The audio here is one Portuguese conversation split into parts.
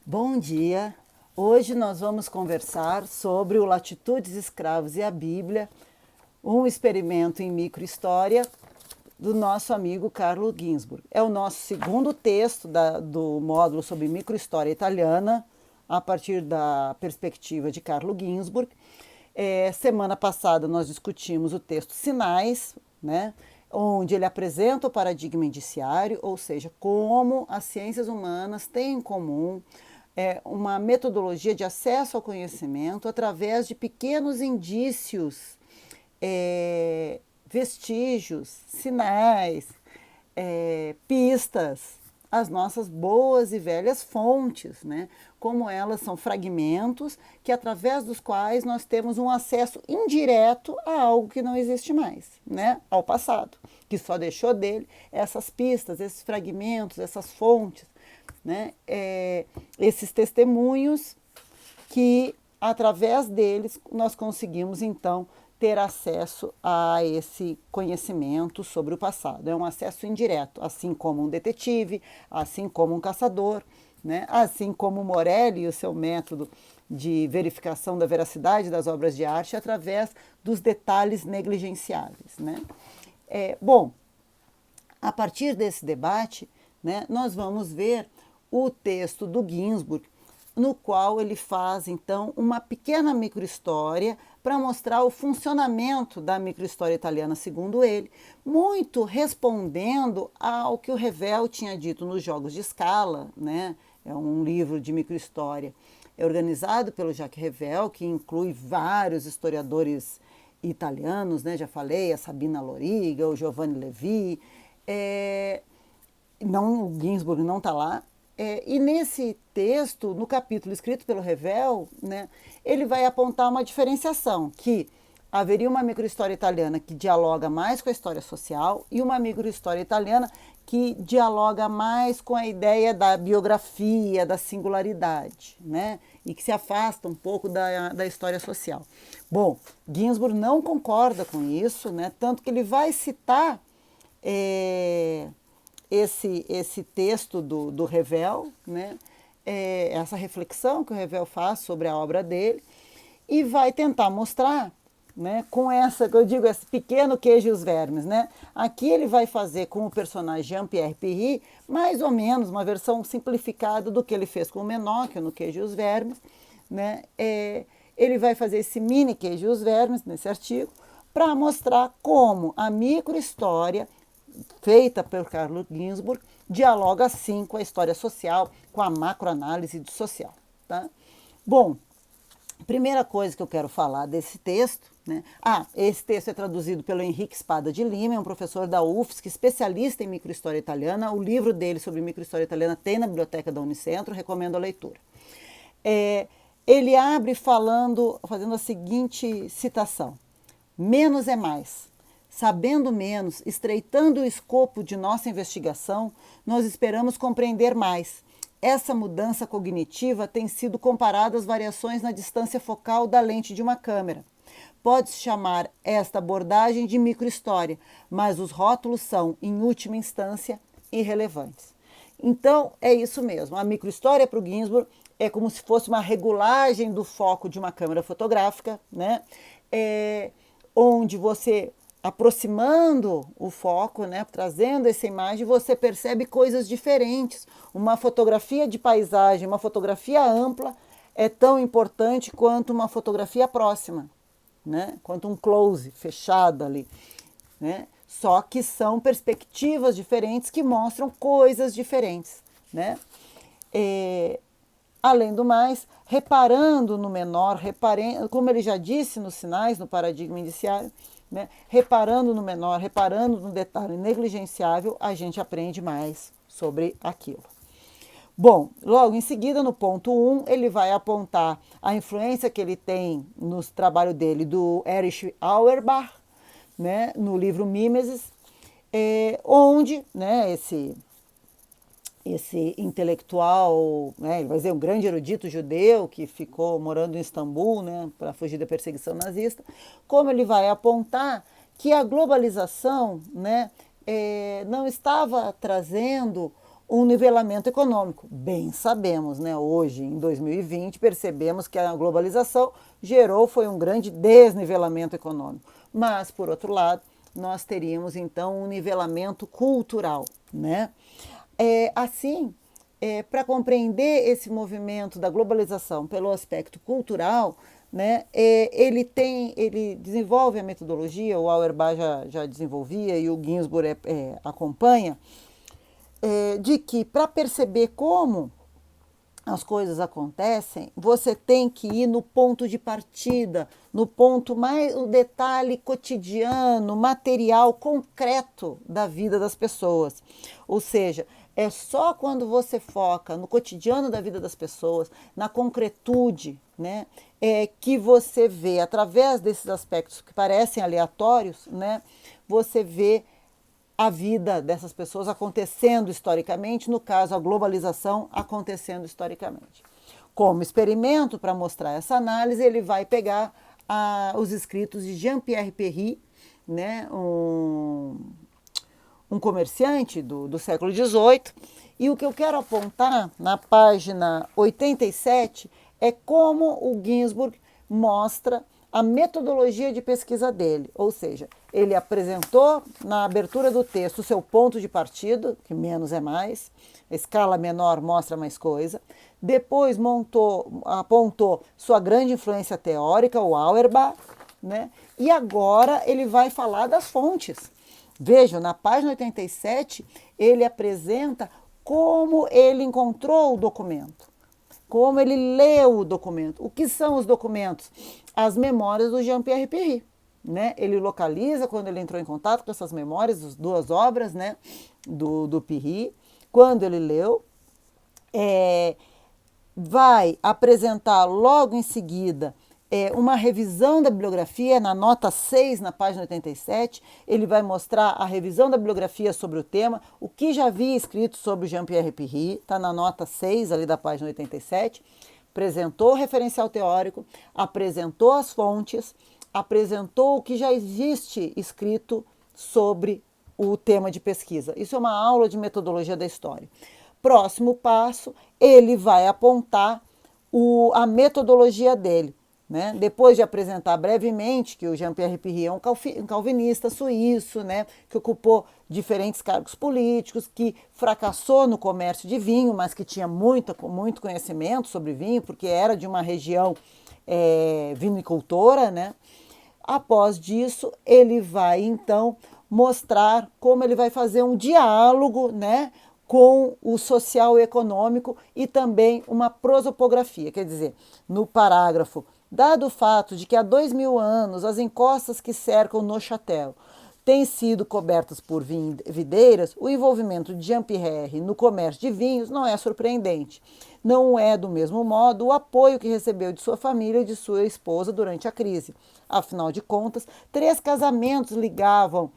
Bom dia! Hoje nós vamos conversar sobre o Latitudes, Escravos e a Bíblia, um experimento em microhistória do nosso amigo Carlo Ginzburg. É o nosso segundo texto do módulo sobre microhistória italiana, a partir da perspectiva de Carlo Ginzburg. Semana passada nós discutimos o texto Sinais, né, onde ele apresenta o paradigma indiciário, ou seja, como as ciências humanas têm em comum uma metodologia de acesso ao conhecimento através de pequenos indícios, vestígios, sinais, pistas, as nossas boas e velhas fontes, né? Como elas são fragmentos que através dos quais nós temos um acesso indireto a algo que não existe mais, né? Ao passado, que só deixou dele essas pistas, esses fragmentos, essas fontes, né? Esses testemunhos que através deles nós conseguimos então ter acesso a esse conhecimento sobre o passado. É um acesso indireto, assim como um detetive, assim como um caçador, né? Assim como Morelli e o seu método de verificação da veracidade das obras de arte através dos detalhes negligenciáveis, né? Bom, a partir desse debate, né, nós vamos ver o texto do Ginzburg, no qual ele faz, então, uma pequena microhistória para mostrar o funcionamento da microhistória italiana, segundo ele, muito respondendo ao que o Revel tinha dito nos Jogos de Escala, né? É um livro de microhistória organizado pelo Jacques Revel, que inclui vários historiadores italianos, né? Já falei, a Sabina Loriga, o Giovanni Levi, não, o Ginzburg não está lá. E nesse texto, no capítulo escrito pelo Revel, né, ele vai apontar uma diferenciação, que haveria uma microhistória italiana que dialoga mais com a história social e uma microhistória italiana que dialoga mais com a ideia da biografia, da singularidade, né, e que se afasta um pouco da história social. Bom, Ginzburg não concorda com isso, né, tanto que ele vai citar esse texto do Revel, né? Essa reflexão que o Revel faz sobre a obra dele, e vai tentar mostrar, né, com essa, que eu digo, esse pequeno queijo e os vermes, né? Aqui ele vai fazer com o personagem Jean-Pierre Pirri, mais ou menos uma versão simplificada do que ele fez com o Menocchio no Queijo e os Vermes, né? Ele vai fazer esse mini Queijo e os Vermes nesse artigo para mostrar como a microhistória feita por Carlo Ginzburg dialoga sim com a história social, com a macroanálise do social. Tá? Bom, primeira coisa que eu quero falar desse texto, né? Esse texto é traduzido pelo Henrique Spada de Lima, é um professor da UFSC, especialista em microhistória italiana. O livro dele sobre microhistória italiana tem na biblioteca da Unicentro, recomendo a leitura. Ele abre fazendo a seguinte citação: menos é mais. Sabendo menos, estreitando o escopo de nossa investigação, nós esperamos compreender mais. Essa mudança cognitiva tem sido comparada às variações na distância focal da lente de uma câmera. Pode-se chamar esta abordagem de microhistória, mas os rótulos são, em última instância, irrelevantes. Então, é isso mesmo. A microhistória para o Ginzburg é como se fosse uma regulagem do foco de uma câmera fotográfica, né? Onde você, aproximando o foco, né, trazendo essa imagem, você percebe coisas diferentes. Uma fotografia de paisagem, uma fotografia ampla é tão importante quanto uma fotografia próxima, né, quanto um close fechado ali, né? Só que são perspectivas diferentes que mostram coisas diferentes, né? Além do mais, reparando no menor, como ele já disse nos sinais, no paradigma indiciário, né? Reparando no menor, reparando no detalhe negligenciável, a gente aprende mais sobre aquilo. Bom, logo em seguida, no ponto 1, ele vai apontar a influência que ele tem no trabalho dele do Erich Auerbach, né, no livro Mimesis, onde, né, esse intelectual, né, ele vai dizer, um grande erudito judeu que ficou morando em Istambul, né, para fugir da perseguição nazista, como ele vai apontar que a globalização, né, não estava trazendo um nivelamento econômico. Bem sabemos, né? Hoje, em 2020, percebemos que a globalização foi um grande desnivelamento econômico. Mas, por outro lado, nós teríamos, então, um nivelamento cultural, né? Assim, para compreender esse movimento da globalização pelo aspecto cultural, né, ele desenvolve a metodologia, o Auerbach já desenvolvia e o Ginsburg acompanha, de que para perceber como as coisas acontecem, você tem que ir no ponto de partida, no ponto mais, o detalhe cotidiano, material, concreto da vida das pessoas. Ou seja, é só quando você foca no cotidiano da vida das pessoas, na concretude, né, que você vê, através desses aspectos que parecem aleatórios, né, você vê a vida dessas pessoas acontecendo historicamente, no caso, a globalização acontecendo historicamente. Como experimento para mostrar essa análise, ele vai pegar os escritos de Jean-Pierre Perry, né, um comerciante do século XVIII, e o que eu quero apontar na página 87 é como o Ginsburg mostra a metodologia de pesquisa dele, ou seja, ele apresentou na abertura do texto o seu ponto de partida, que menos é mais, a escala menor mostra mais coisa, depois apontou sua grande influência teórica, o Auerbach, né? E agora ele vai falar das fontes. Vejam, na página 87, ele apresenta como ele encontrou o documento, como ele leu o documento. O que são os documentos? As memórias do Jean-Pierre Perry, né? Ele localiza, quando ele entrou em contato com essas memórias, as duas obras, né, do Perry, quando ele leu, vai apresentar logo em seguida uma revisão da bibliografia, na nota 6, na página 87, ele vai mostrar a revisão da bibliografia sobre o tema, o que já havia escrito sobre o Jean-Pierre Perry, está na nota 6, ali da página 87, apresentou o referencial teórico, apresentou as fontes, apresentou o que já existe escrito sobre o tema de pesquisa. Isso é uma aula de metodologia da história. Próximo passo, ele vai apontar a metodologia dele. Né? Depois de apresentar brevemente que o Jean-Pierre Perry é um calvinista suíço, né? Que ocupou diferentes cargos políticos, que fracassou no comércio de vinho, mas que tinha muito conhecimento sobre vinho, porque era de uma região vinicultora. Né? Após disso, ele vai então mostrar como ele vai fazer um diálogo, né, com o social e econômico e também uma prosopografia, quer dizer, no parágrafo: dado o fato de que há 2000 anos as encostas que cercam Neuchâtel têm sido cobertas por videiras, o envolvimento de Jean-Pierre no comércio de vinhos não é surpreendente. Não é, do mesmo modo, o apoio que recebeu de sua família e de sua esposa durante a crise. Afinal de contas, 3 casamentos ligavam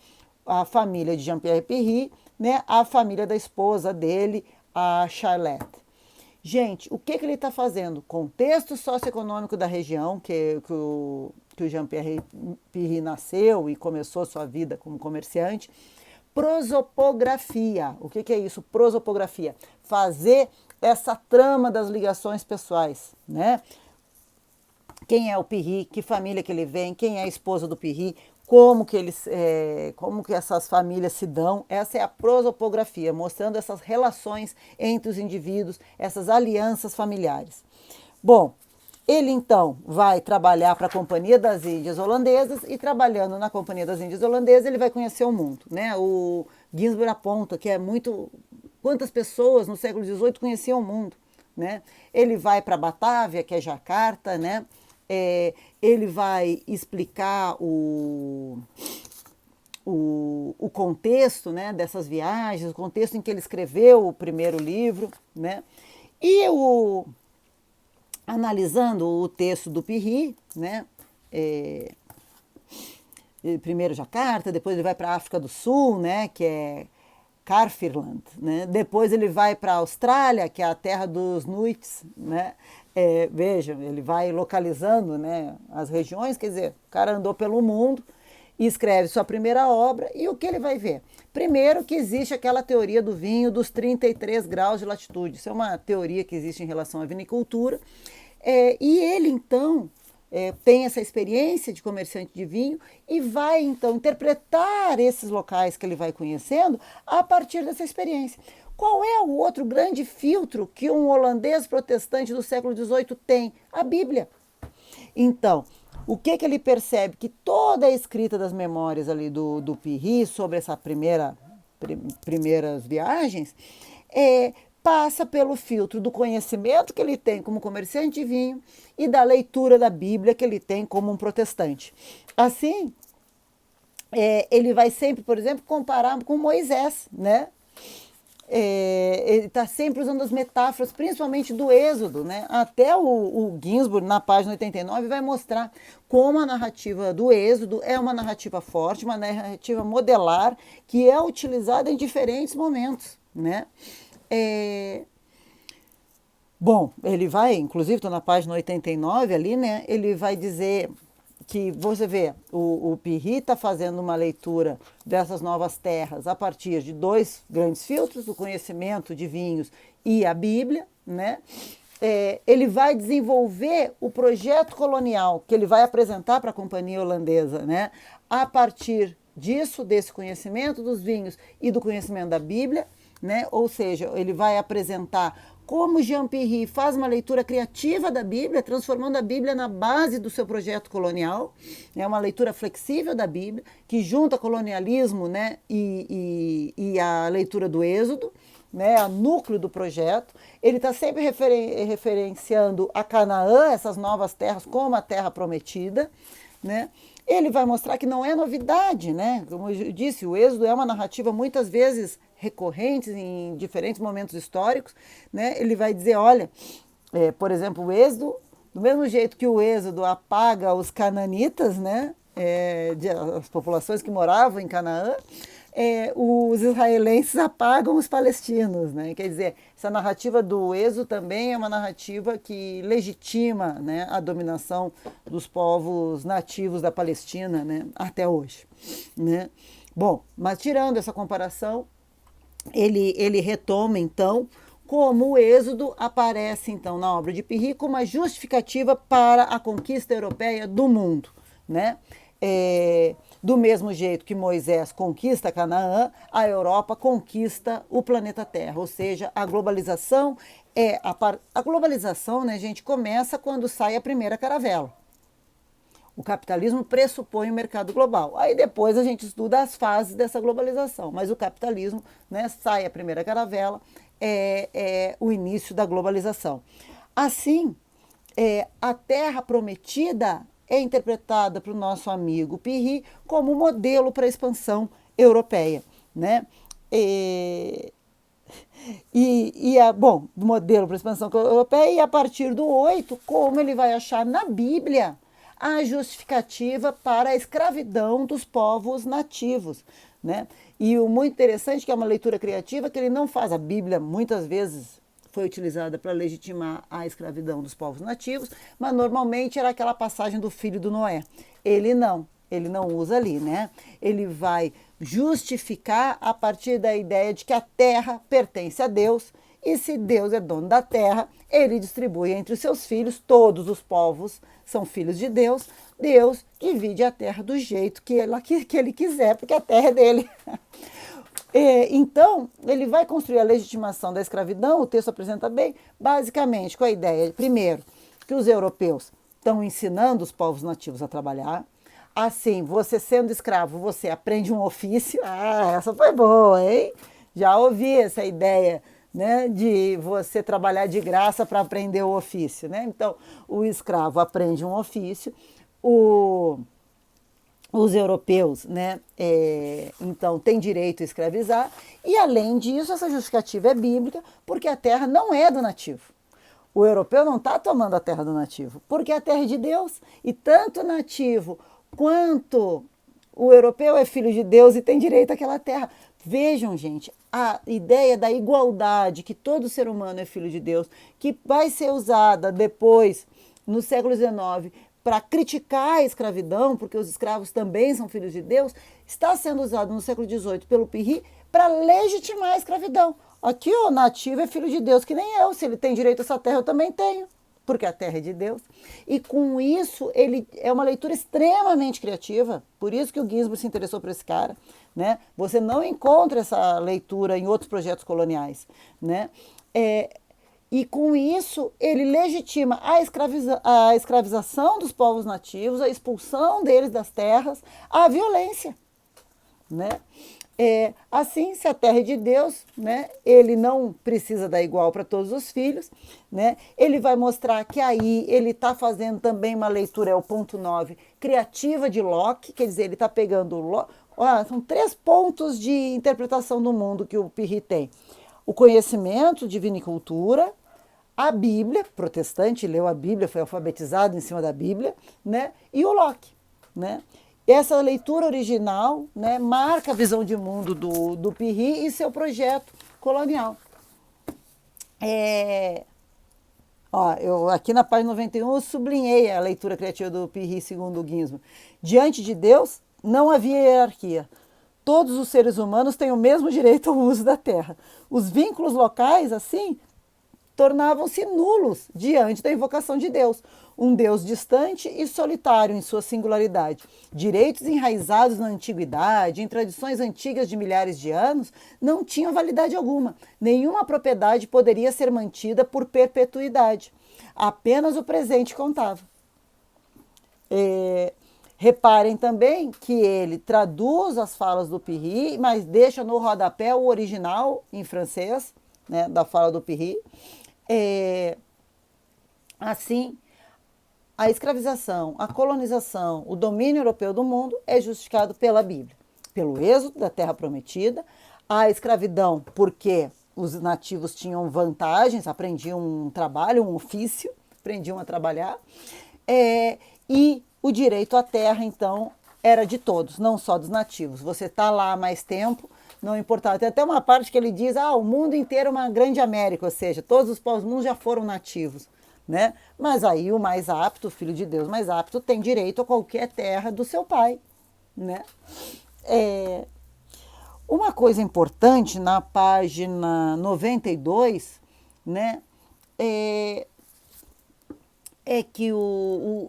a família de Jean-Pierre Perry, né, à família da esposa dele, a Charlotte. Gente, o que ele está fazendo? Contexto socioeconômico da região, que o Jean-Pierre Perry nasceu e começou sua vida como comerciante. Prosopografia. O que é isso? Prosopografia. Fazer essa trama das ligações pessoais, né? Quem é o Perry, que família que ele vem, quem é a esposa do Perry, como que essas famílias se dão. Essa é a prosopografia, mostrando essas relações entre os indivíduos, essas alianças familiares. Bom, ele então vai trabalhar para a Companhia das Índias Holandesas e, trabalhando na Companhia das Índias Holandesas, ele vai conhecer o mundo, né? O Ginsburg aponta que quantas pessoas no século XVIII conheciam o mundo, né? Ele vai para Batávia, que é Jacarta, né? Ele vai explicar o contexto, né, dessas viagens, o contexto em que ele escreveu o primeiro livro, né? E analisando o texto do Perry, né, primeiro Jacarta, depois ele vai para a África do Sul, né, que é Kaffirland, né? Depois ele vai para a Austrália, que é a terra dos Nuits, né? Vejam, ele vai localizando, né, as regiões, quer dizer, o cara andou pelo mundo e escreve sua primeira obra, e o que ele vai ver? Primeiro que existe aquela teoria do vinho dos 33 graus de latitude. Isso é uma teoria que existe em relação à vinicultura. E ele, então, tem essa experiência de comerciante de vinho e vai, então, interpretar esses locais que ele vai conhecendo a partir dessa experiência. Qual é o outro grande filtro que um holandês protestante do século XVIII tem? A Bíblia. Então, o que ele percebe? Que toda a escrita das memórias ali do Pirri sobre essa primeiras viagens passa pelo filtro do conhecimento que ele tem como comerciante de vinho e da leitura da Bíblia que ele tem como um protestante. Assim, ele vai sempre, por exemplo, comparar com Moisés, né? Ele está sempre usando as metáforas, principalmente do Êxodo, né? Até o Ginsburg, na página 89, vai mostrar como a narrativa do Êxodo é uma narrativa forte, uma narrativa modelar, que é utilizada em diferentes momentos, né? Bom, ele vai, inclusive, estou na página 89 ali, né? Ele vai dizer que, você vê, o Pirri está fazendo uma leitura dessas novas terras a partir de dois grandes filtros, o conhecimento de vinhos e a Bíblia, né? Ele vai desenvolver o projeto colonial que ele vai apresentar para a companhia holandesa, né? A partir disso, desse conhecimento dos vinhos e do conhecimento da Bíblia, né? Ou seja, ele vai apresentar como Jean Pirri faz uma leitura criativa da Bíblia, transformando a Bíblia na base do seu projeto colonial. É uma leitura flexível da Bíblia, que junta colonialismo, né, e a leitura do Êxodo, né, a núcleo do projeto. Ele está sempre referenciando a Canaã, essas novas terras, como a terra prometida, né? Ele vai mostrar que não é novidade, né? Como eu disse, o Êxodo é uma narrativa muitas vezes recorrente em diferentes momentos históricos, né? Ele vai dizer, olha, por exemplo, o Êxodo, do mesmo jeito que o Êxodo apaga os cananitas, né? As populações que moravam em Canaã, os israelenses apagam os palestinos, né? Quer dizer, essa narrativa do Êxodo também é uma narrativa que legitima, né, a dominação dos povos nativos da Palestina, né, até hoje, né? Bom, mas tirando essa comparação, ele retoma, então, como o Êxodo aparece, então, na obra de Pirri como uma justificativa para a conquista europeia do mundo, né? Do mesmo jeito que Moisés conquista Canaã, a Europa conquista o planeta Terra, ou seja, a globalização a globalização, né, gente, começa quando sai a primeira caravela. O capitalismo pressupõe o mercado global. Aí depois a gente estuda as fases dessa globalização, mas o capitalismo, né, sai a primeira caravela, é o início da globalização. Assim, a Terra Prometida é interpretada para o nosso amigo Pirri como modelo para a expansão europeia, né? Bom, do modelo para a expansão europeia, e a partir do 8, como ele vai achar na Bíblia a justificativa para a escravidão dos povos nativos, né? E o muito interessante que é uma leitura criativa que ele não faz. A Bíblia muitas vezes foi utilizada para legitimar a escravidão dos povos nativos, mas normalmente era aquela passagem do filho do Noé. Ele não usa ali, né? Ele vai justificar a partir da ideia de que a terra pertence a Deus, e se Deus é dono da terra, ele distribui entre os seus filhos, todos os povos são filhos de Deus, Deus divide a terra do jeito que ele quiser, porque a terra é dele. Então, ele vai construir a legitimação da escravidão, o texto apresenta bem, basicamente com a ideia, primeiro, que os europeus estão ensinando os povos nativos a trabalhar. Assim, você sendo escravo, você aprende um ofício. Ah, essa foi boa, hein? Já ouvi essa ideia, né, de você trabalhar de graça para aprender o ofício, né? Então, o escravo aprende um ofício, os europeus, né, então, têm direito a escravizar, e além disso, essa justificativa é bíblica, porque a terra não é do nativo. O europeu não está tomando a terra do nativo, porque a terra é de Deus, e tanto o nativo quanto o europeu é filho de Deus e tem direito àquela terra. Vejam, gente, a ideia da igualdade, que todo ser humano é filho de Deus, que vai ser usada depois, no século XIX, para criticar a escravidão, porque os escravos também são filhos de Deus, está sendo usado no século XVIII pelo Pirri para legitimar a escravidão. Aqui o nativo é filho de Deus, que nem eu. Se ele tem direito a essa terra, eu também tenho, porque a terra é de Deus. E com isso, ele é uma leitura extremamente criativa, por isso que o Ginsburg se interessou por esse cara, né? Você não encontra essa leitura em outros projetos coloniais, né? E com isso, ele legitima a escravização dos povos nativos, a expulsão deles das terras, a violência, né? Assim, se a terra é de Deus, né, ele não precisa dar igual para todos os filhos, né? Ele vai mostrar que aí ele está fazendo também uma leitura, é o ponto 9, criativa de Locke, quer dizer, ele está pegando Locke. São 3 pontos de interpretação do mundo que o Pirri tem. O conhecimento de vinicultura, a Bíblia, protestante, leu a Bíblia, foi alfabetizado em cima da Bíblia, né? E o Locke, né? Essa leitura original, né, marca a visão de mundo do Pirri e seu projeto colonial. Eu aqui na página 91 eu sublinhei a leitura criativa do Pirri segundo o Ginsburg. Diante de Deus não havia hierarquia. Todos os seres humanos têm o mesmo direito ao uso da terra. Os vínculos locais, assim, tornavam-se nulos diante da invocação de Deus, um Deus distante e solitário em sua singularidade. Direitos enraizados na antiguidade, em tradições antigas de milhares de anos, não tinham validade alguma. Nenhuma propriedade poderia ser mantida por perpetuidade. Apenas o presente contava. Reparem também que ele traduz as falas do Pirri, mas deixa no rodapé o original em francês, né, da fala do Pirri. Assim, a escravização, a colonização, o domínio europeu do mundo é justificado pela Bíblia. Pelo êxodo da Terra Prometida, a escravidão porque os nativos tinham vantagens, aprendiam um trabalho, um ofício, aprendiam a trabalhar, e o direito à terra, então, era de todos, não só dos nativos. Você está lá há mais tempo, não importava. Tem até uma parte que ele diz, o mundo inteiro é uma grande América, ou seja, todos os povos do mundo já foram nativos, né? Mas aí o mais apto, o filho de Deus mais apto, tem direito a qualquer terra do seu pai, né? Uma coisa importante na página 92, né, é que o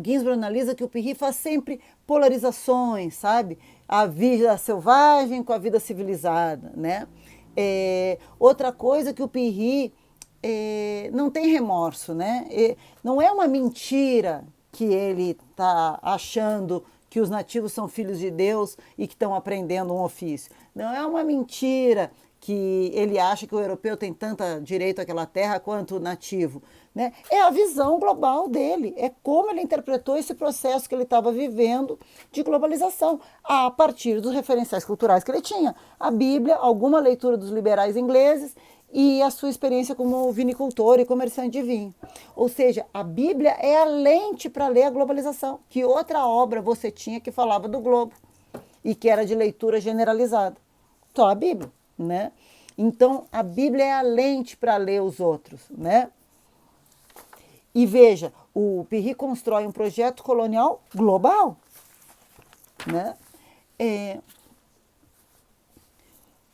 Ginsburg analisa que o Pirri faz sempre polarizações, sabe? A vida selvagem com a vida civilizada, né? Outra coisa que o Pirri não tem remorso, né? Não é uma mentira que ele está achando que os nativos são filhos de Deus e que estão aprendendo um ofício. Não é uma mentira que ele acha que o europeu tem tanto direito àquela terra quanto o nativo, né? É a visão global dele, é como ele interpretou esse processo que ele estava vivendo de globalização, a partir dos referenciais culturais que ele tinha. A Bíblia, alguma leitura dos liberais ingleses e a sua experiência como vinicultor e comerciante de vinho. Ou seja, a Bíblia é a lente para ler a globalização. Que outra obra você tinha que falava do globo e que era de leitura generalizada? Só a Bíblia, né? Então, a Bíblia é a lente para ler os outros, né? E veja, o Pirri constrói um projeto colonial global, né?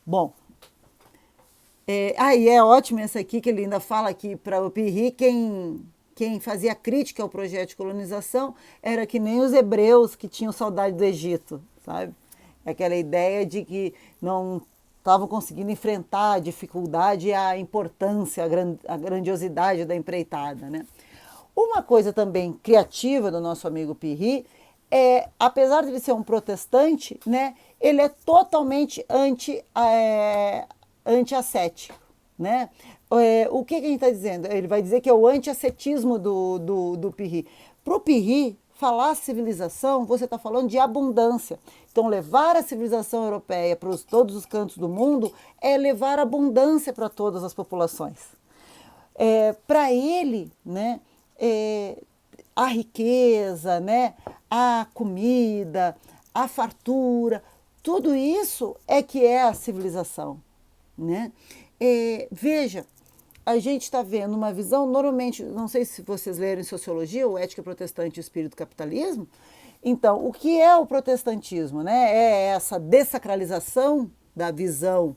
Bom, e é ótimo essa aqui, que ele ainda fala que para o Pirri, quem fazia crítica ao projeto de colonização era que nem os hebreus que tinham saudade do Egito, sabe? Aquela ideia de que não estavam conseguindo enfrentar a dificuldade e a importância, a grandiosidade da empreitada, né? Uma coisa também criativa do nosso amigo Pirri apesar de ele ser um protestante, né, ele é totalmente anti-ascético, né? O que a gente está dizendo? Ele vai dizer que é o anti-ascetismo do Pirri. Para o Pirri, falar civilização, você está falando de abundância. Então, levar a civilização europeia para todos os cantos do mundo é levar abundância para todas as populações. Para ele, né, a riqueza, né, a comida, a fartura, tudo isso é que é a civilização, né? Veja, a gente está vendo uma visão, normalmente, não sei se vocês leram em Sociologia, ou Ética Protestante e o Espírito do Capitalismo. Então, o que é o protestantismo? Né? É essa dessacralização da visão.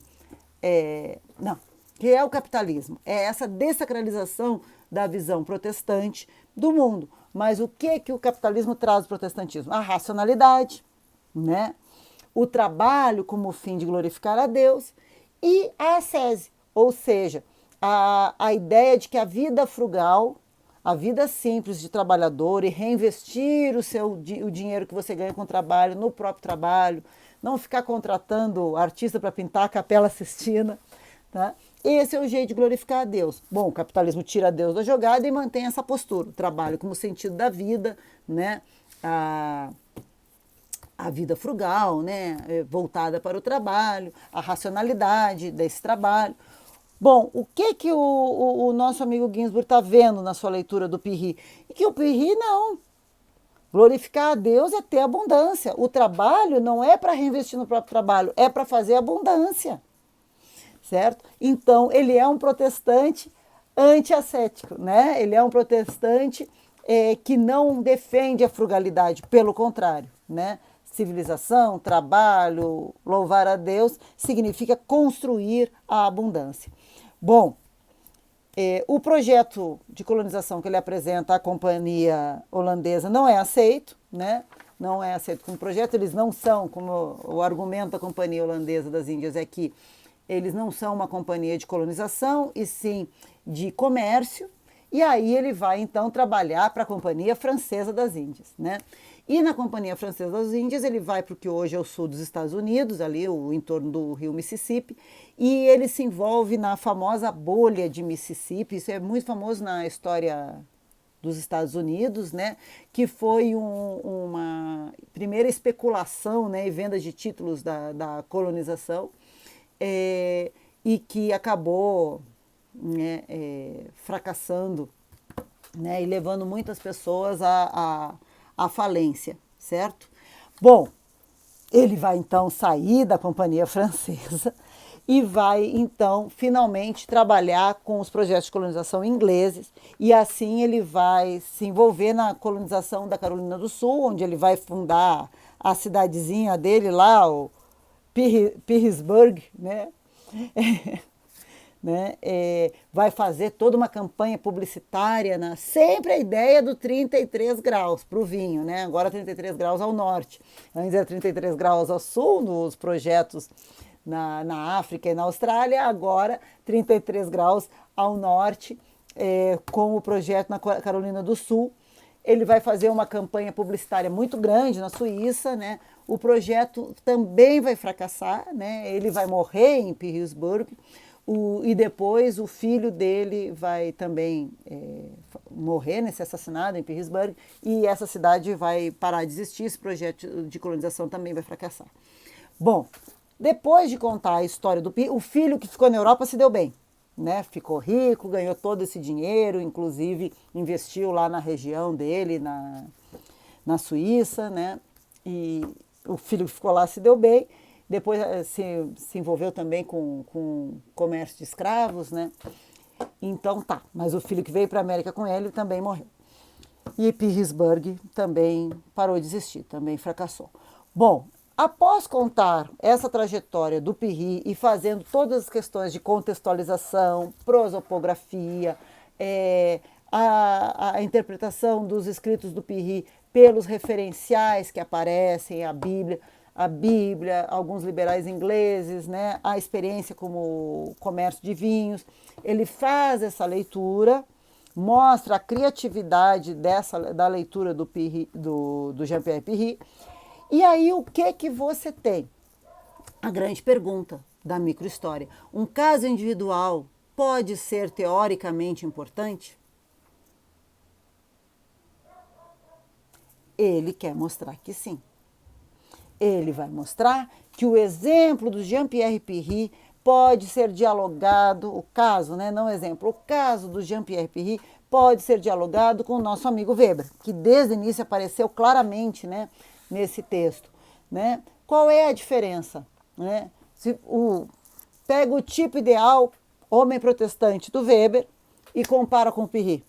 Não, o que é o capitalismo? É essa dessacralização da visão protestante do mundo. Mas o que o capitalismo traz do protestantismo? A racionalidade, né? O trabalho como fim de glorificar a Deus e a ascese, ou seja, a ideia de que a vida frugal, a vida simples de trabalhador e reinvestir o dinheiro que você ganha com o trabalho no próprio trabalho, não ficar contratando artista para pintar a Capela Sistina, tá? Esse é o jeito de glorificar a Deus. Bom, o capitalismo tira Deus da jogada e mantém essa postura, o trabalho como sentido da vida, né? A vida frugal, né? Voltada para o trabalho, a racionalidade desse trabalho. Bom, o que o nosso amigo Ginsburg está vendo na sua leitura do Pirri? E que o Pirri não. Glorificar a Deus é ter abundância. O trabalho não é para reinvestir no próprio trabalho, é para fazer abundância. Certo? Então, ele é um protestante anti-ascético, né? Ele é um protestante que não defende a frugalidade, pelo contrário, né? Civilização, trabalho, louvar a Deus significa construir a abundância. Bom, o projeto de colonização que ele apresenta à companhia holandesa não é aceito, né? Não é aceito como projeto. Eles não são, como o argumento da Companhia Holandesa das Índias é que eles não são uma companhia de colonização, e sim de comércio. E aí ele vai, então, trabalhar para a Companhia Francesa das Índias, né? E na Companhia Francesa das Índias ele vai para o que hoje é o sul dos Estados Unidos, ali o entorno do rio Mississippi, e ele se envolve na famosa bolha de Mississippi. Isso é muito famoso na história dos Estados Unidos, né? Que foi uma primeira especulação, né, e venda de títulos da colonização, e que acabou, né, fracassando, né, e levando muitas pessoas à falência, certo? Bom, ele vai então sair da Companhia Francesa e vai então finalmente trabalhar com os projetos de colonização ingleses, e assim ele vai se envolver na colonização da Carolina do Sul, onde ele vai fundar a cidadezinha dele lá, o Petersburg, né? Né? Vai fazer toda uma campanha publicitária, né? Sempre a ideia do 33 graus para o vinho, né? Agora 33 graus ao norte, antes era 33 graus ao sul, nos projetos na África e na Austrália, agora 33 graus ao norte, com o projeto na Carolina do Sul. Ele vai fazer uma campanha publicitária muito grande na Suíça, né? O projeto também vai fracassar, né? Ele vai morrer em Petersburg. E depois o filho dele vai também morrer, né, ser assassinado em Petersburg, e essa cidade vai parar de existir, esse projeto de colonização também vai fracassar. Bom, depois de contar a história do o filho que ficou na Europa se deu bem, né? Ficou rico, ganhou todo esse dinheiro, inclusive investiu lá na região dele, na Suíça, né? E o filho que ficou lá se deu bem. Depois se envolveu também com comércio de escravos, né? Então tá, mas o filho que veio para a América com ele também morreu. E Petersburg também parou de existir, também fracassou. Bom, após contar essa trajetória do Pirri e fazendo todas as questões de contextualização, prosopografia, a interpretação dos escritos do Pirri pelos referenciais que aparecem, a Bíblia, alguns liberais ingleses, né, a experiência como comércio de vinhos. Ele faz essa leitura, mostra a criatividade da leitura do Jean-Pierre Pirri. E aí o que você tem? A grande pergunta da microhistória. Um caso individual pode ser teoricamente importante? Ele quer mostrar que sim. Ele vai mostrar que o exemplo do Jean-Pierre Pirri pode ser dialogado, o caso, né, não exemplo, o caso do Jean-Pierre Pirri pode ser dialogado com o nosso amigo Weber, que desde o início apareceu claramente, né, nesse texto, né? Qual é a diferença, né? Pega o tipo ideal Homem Protestante do Weber e compara com o Pirri.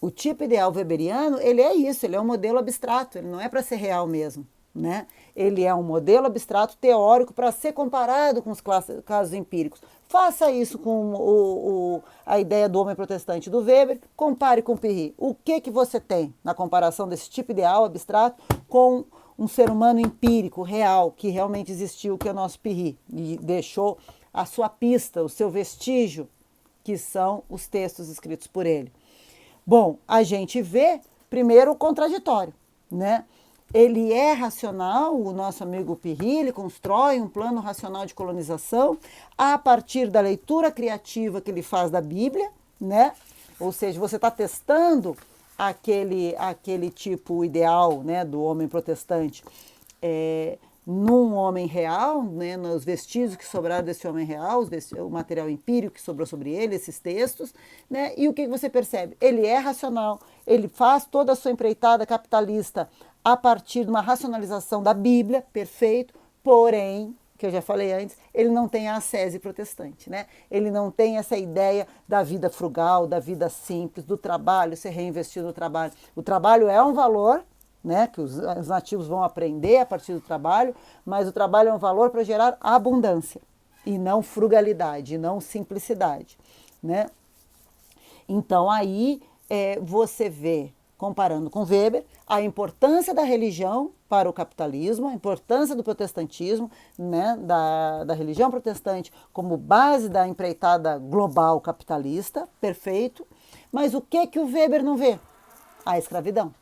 O tipo ideal weberiano, ele é isso, ele é um modelo abstrato, ele não é para ser real mesmo, né? Ele é um modelo abstrato teórico para ser comparado com os casos empíricos. Faça isso com a ideia do homem protestante do Weber, compare com o Pirri. O que você tem na comparação desse tipo ideal abstrato com um ser humano empírico, real, que realmente existiu, que é o nosso Pirri, e deixou a sua pista, o seu vestígio, que são os textos escritos por ele. Bom, a gente vê, primeiro, o contraditório, né? Ele é racional, o nosso amigo Pirri, ele constrói um plano racional de colonização a partir da leitura criativa que ele faz da Bíblia, né? Ou seja, você está testando aquele tipo ideal, né, do homem protestante num homem real, né, nos vestígios que sobraram desse homem real, o material empírico que sobrou sobre ele, esses textos, né, e o que você percebe? Ele é racional, ele faz toda a sua empreitada capitalista a partir de uma racionalização da Bíblia, perfeito, porém, que eu já falei antes, ele não tem a ascese protestante, né? Ele não tem essa ideia da vida frugal, da vida simples, do trabalho, ser reinvestido no trabalho. O trabalho é um valor, né, que os nativos vão aprender a partir do trabalho, mas o trabalho é um valor para gerar abundância, e não frugalidade, e não simplicidade, né? Então aí você vê, comparando com Weber, a importância da religião para o capitalismo, a importância do protestantismo, né, da religião protestante como base da empreitada global capitalista, perfeito, mas o que o Weber não vê? A escravidão.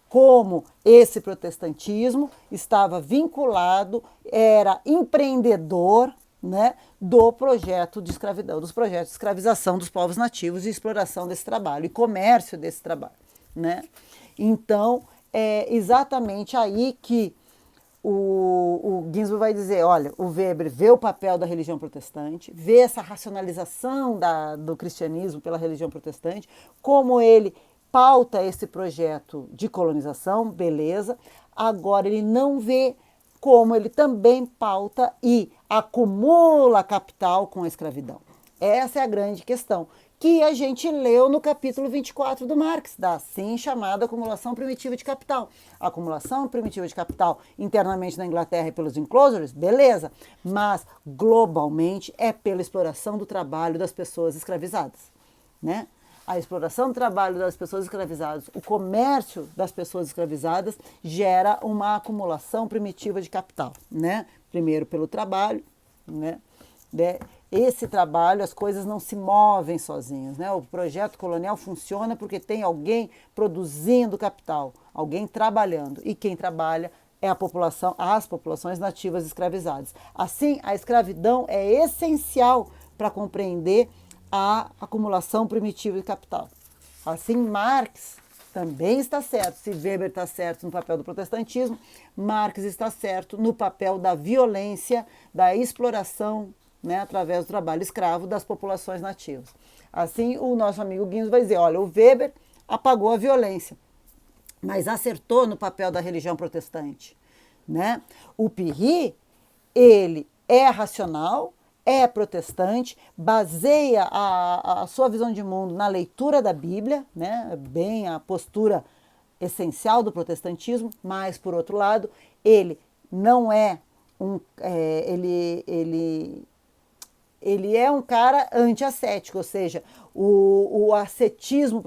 Como esse protestantismo estava vinculado, era empreendedor, né, do projeto de escravidão, dos projetos de escravização dos povos nativos e exploração desse trabalho e comércio desse trabalho, né? Então, é exatamente aí que o Ginsburg vai dizer, olha, o Weber vê o papel da religião protestante, vê essa racionalização do cristianismo pela religião protestante, como ele pauta esse projeto de colonização, beleza. Agora ele não vê como ele também pauta e acumula capital com a escravidão. Essa é a grande questão, que a gente leu no capítulo 24 do Marx, da assim chamada acumulação primitiva de capital. A acumulação primitiva de capital internamente na Inglaterra e pelos enclosures, beleza, mas globalmente é pela exploração do trabalho das pessoas escravizadas, né? A exploração do trabalho das pessoas escravizadas, o comércio das pessoas escravizadas gera uma acumulação primitiva de capital, né? Primeiro pelo trabalho, né? Esse trabalho, as coisas não se movem sozinhas, né? O projeto colonial funciona porque tem alguém produzindo capital, alguém trabalhando, e quem trabalha é a população, as populações nativas escravizadas. Assim, a escravidão é essencial para compreender a acumulação primitiva de capital. Assim, Marx também está certo. Se Weber está certo no papel do protestantismo, Marx está certo no papel da violência, da exploração, né, através do trabalho escravo das populações nativas. Assim, o nosso amigo Ginsburg vai dizer, olha, o Weber apagou a violência, mas acertou no papel da religião protestante, né? O Pirri, ele é racional, é protestante, baseia a sua visão de mundo na leitura da Bíblia, né? Bem a postura essencial do protestantismo, mas, por outro lado, ele não é ele é um cara anti-ascético, ou seja, o ascetismo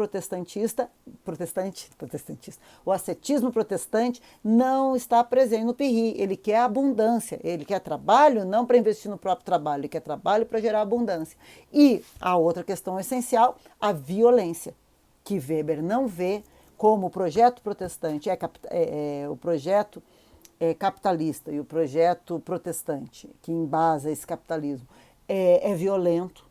o ascetismo protestante não está presente no Pirri. Ele quer abundância, ele quer trabalho não para investir no próprio trabalho, ele quer trabalho para gerar abundância. E a outra questão essencial, a violência, que Weber não vê como o projeto protestante o projeto capitalista e o projeto protestante, que embasa esse capitalismo, é violento,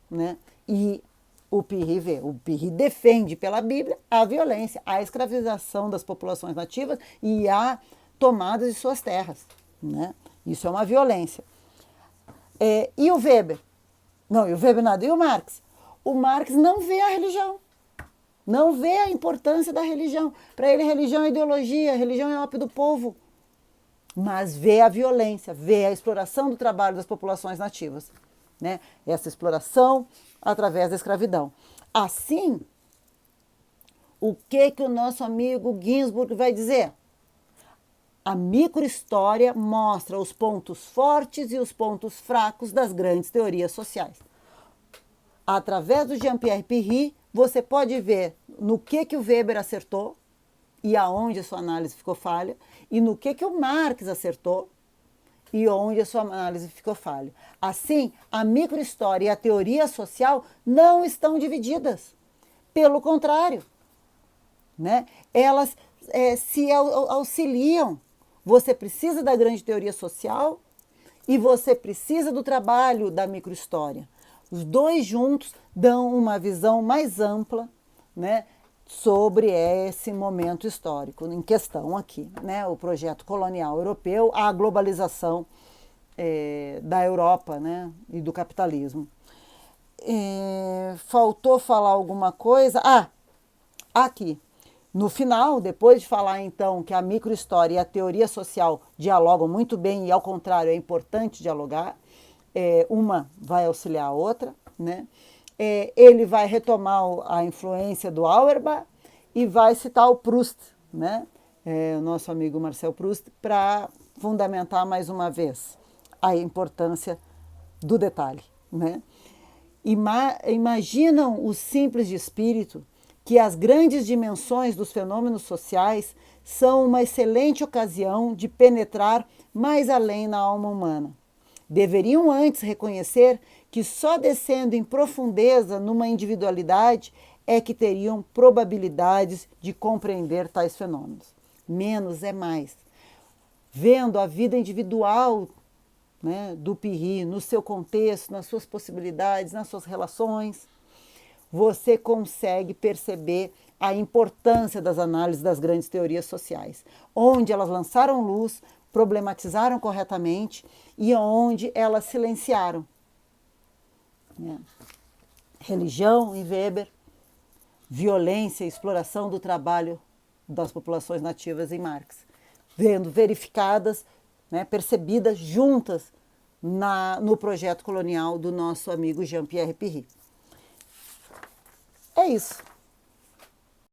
né? E o Pirri defende pela Bíblia a violência, a escravização das populações nativas e a tomada de suas terras, né? Isso é uma violência. E o Weber? Não, e o Weber nada. E o Marx? O Marx não vê a religião, não vê a importância da religião. Para ele, religião é ideologia, religião é ópio do povo. Mas vê a violência, vê a exploração do trabalho das populações nativas, né? Essa exploração através da escravidão. Assim, o que o nosso amigo Ginsburg vai dizer? A microhistória mostra os pontos fortes e os pontos fracos das grandes teorias sociais. Através do Jean-Pierre Pirri, você pode ver no que o Weber acertou e aonde a sua análise ficou falha, e no que o Marx acertou e onde a sua análise ficou falha. Assim, a microhistória e a teoria social não estão divididas. Pelo contrário, né? Elas se auxiliam. Você precisa da grande teoria social e você precisa do trabalho da microhistória. Os dois juntos dão uma visão mais ampla, né, sobre esse momento histórico em questão aqui, né, o projeto colonial europeu, a globalização da Europa, né, e do capitalismo. Faltou falar alguma coisa? Aqui. No final, depois de falar então que a microhistória e a teoria social dialogam muito bem e ao contrário é importante dialogar, uma vai auxiliar a outra, né? Ele vai retomar a influência do Auerbach e vai citar o Proust, né? O nosso amigo Marcel Proust, para fundamentar mais uma vez a importância do detalhe, né? Imaginam os simples de espírito que as grandes dimensões dos fenômenos sociais são uma excelente ocasião de penetrar mais além na alma humana. Deveriam antes reconhecer que só descendo em profundeza numa individualidade é que teriam probabilidades de compreender tais fenômenos. Menos é mais. Vendo a vida individual, né, do Pirri, no seu contexto, nas suas possibilidades, nas suas relações, você consegue perceber a importância das análises das grandes teorias sociais, onde elas lançaram luz, problematizaram corretamente e onde elas silenciaram. Religião em Weber, violência e exploração do trabalho das populações nativas em Marx, vendo verificadas, né, percebidas juntas no projeto colonial do nosso amigo Jean-Pierre Pirri. É isso.